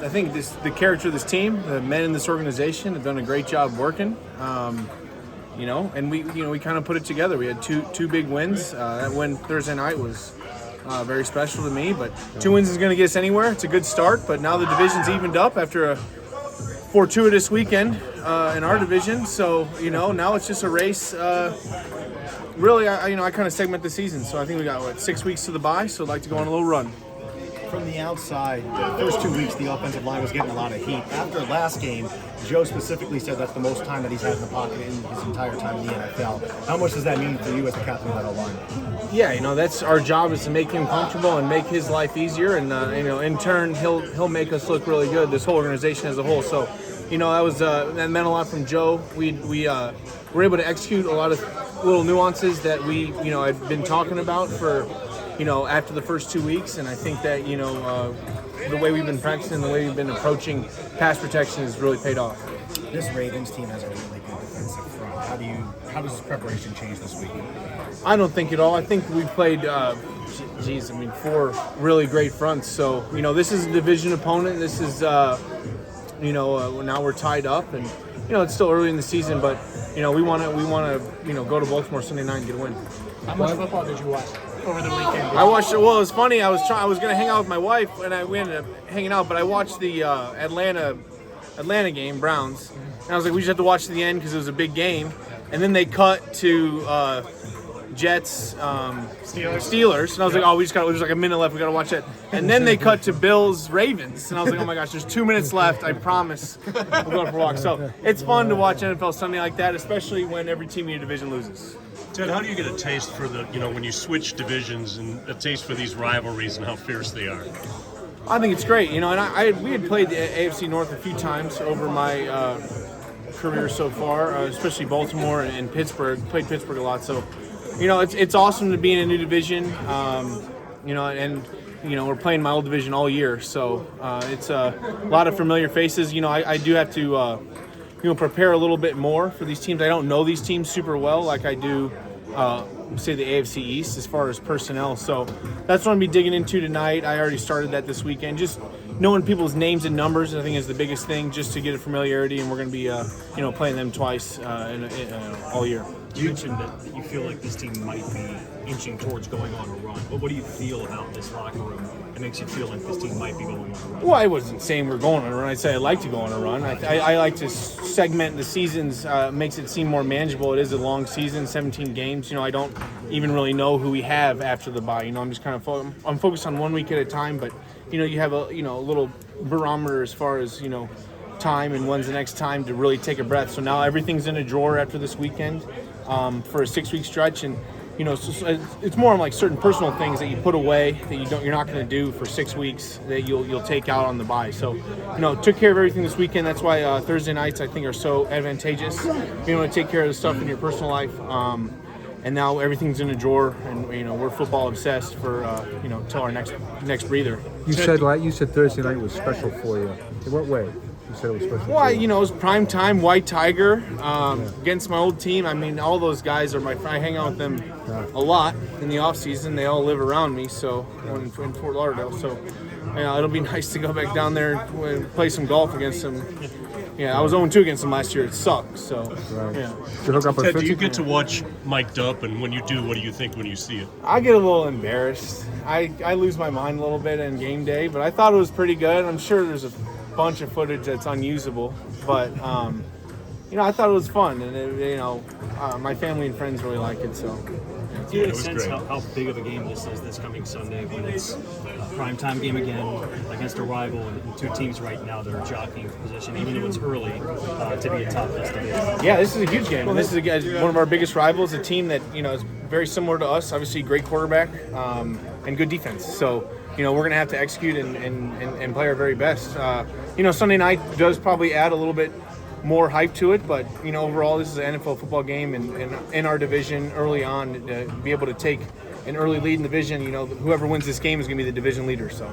I think the character of this team, the men in this organization, have done a great job working. And we kind of put it together. We had two big wins. That win Thursday night was very special to me. But 2 wins is going to get us anywhere. It's a good start. But now the division's evened up after a fortuitous weekend in our division. So now it's just a race. Really, I kind of segment the season. So I think we got 6 weeks to the bye. So I'd like to go on a little run. From the outside, the first 2 weeks, the offensive line was getting a lot of heat. After last game, Joe specifically said that's the most time that he's had in the pocket in his entire time in the NFL. How much does that mean for you as the captain of that O-line? Yeah, that's our job, is to make him comfortable and make his life easier, and in turn, he'll make us look really good. This whole organization as a whole. So, that meant a lot from Joe. We were able to execute a lot of little nuances that we had been talking about for. After the first 2 weeks, and I think that the way we've been practicing, the way we've been approaching pass protection has really paid off. This Ravens team has a really good defensive front. How does pressurization change this week? I don't think at all. I think we played 4 really great fronts. So this is a division opponent. This is now we're tied up, and it's still early in the season, but we want to go to Baltimore Sunday night and get a win. How much football did you watch over the weekend? I watched it. Well, it was funny. I was going to hang out with my wife, and we ended up hanging out. But I watched the Atlanta game, Browns, and I was like, we just have to watch to the end because it was a big game. And then they cut to Jets, Steelers, and I was like, there's like a minute left. We got to watch that. And then they cut to Bills, Ravens, and I was like, oh my gosh, there's 2 minutes left. I promise we're going for a walk. So it's fun to watch NFL Sunday like that, especially when every team in your division loses. Ted, how do you get a taste for when you switch divisions, and a taste for these rivalries and how fierce they are? I think it's great, and we had played the AFC North a few times over my career so far, especially Baltimore and Pittsburgh. Played Pittsburgh a lot, so it's awesome to be in a new division, and we're playing my old division all year, so it's a lot of familiar faces. I do have to prepare a little bit more for these teams. I don't know these teams super well like I do, say, the AFC East as far as personnel. So that's what I'm going to be digging into tonight. I already started that this weekend. Just knowing people's names and numbers, I think, is the biggest thing, just to get a familiarity. And we're going to be, playing them twice all year. You mentioned that you feel like this team might be inching towards going on a run. But what do you feel about this locker room that makes you feel like this team might be going on a run? Well, I wasn't saying we're going on a run. I said I'd like to go on a run. I like to segment the seasons, makes it seem more manageable. It is a long season, 17 games. I don't even really know who we have after the bye. I'm just kind of I'm focused on 1 week at a time. But you have a little barometer as far as time and when's the next time to really take a breath. So now everything's in a drawer after this weekend for a 6-week stretch, and it's more on like certain personal things that you put away that you're not going to do for 6 weeks that you'll take out on the bye. So took care of everything this weekend. That's why Thursday nights I think are so advantageous. You want to take care of the stuff in your personal life. And now everything's in a drawer, and we're football obsessed for till our next breather. You said Thursday night was special for you. In what way? You said it was special. Well, it was prime time, White Tiger against my old team. I mean, all those guys are I hang out with them a lot in the off season. They all live around me, so in Fort Lauderdale. So it'll be nice to go back down there and play some golf against them. Yeah, I was 0-2 against them last year. It sucked. So, right. Yeah. Ted, do you get to watch mic'd up, and when you do, what do you think when you see it? I get a little embarrassed. I lose my mind a little bit in game day, but I thought it was pretty good. I'm sure there's a bunch of footage that's unusable, but I thought it was fun, and my family and friends really like it. So. Do you get a sense how big of a game this is this coming Sunday when it's a primetime game again against a rival and 2 teams right now that are jockeying for position, even though it's early, to be a top destination? Yeah, this is a huge game. Well, this is one of our biggest rivals, a team that is very similar to us. Obviously, great quarterback and good defense. So we're going to have to execute and play our very best. Sunday night does probably add a little bit more hype to it, but overall this is an NFL football game, and in our division early on to be able to take an early lead in the division, whoever wins this game is going to be the division leader. So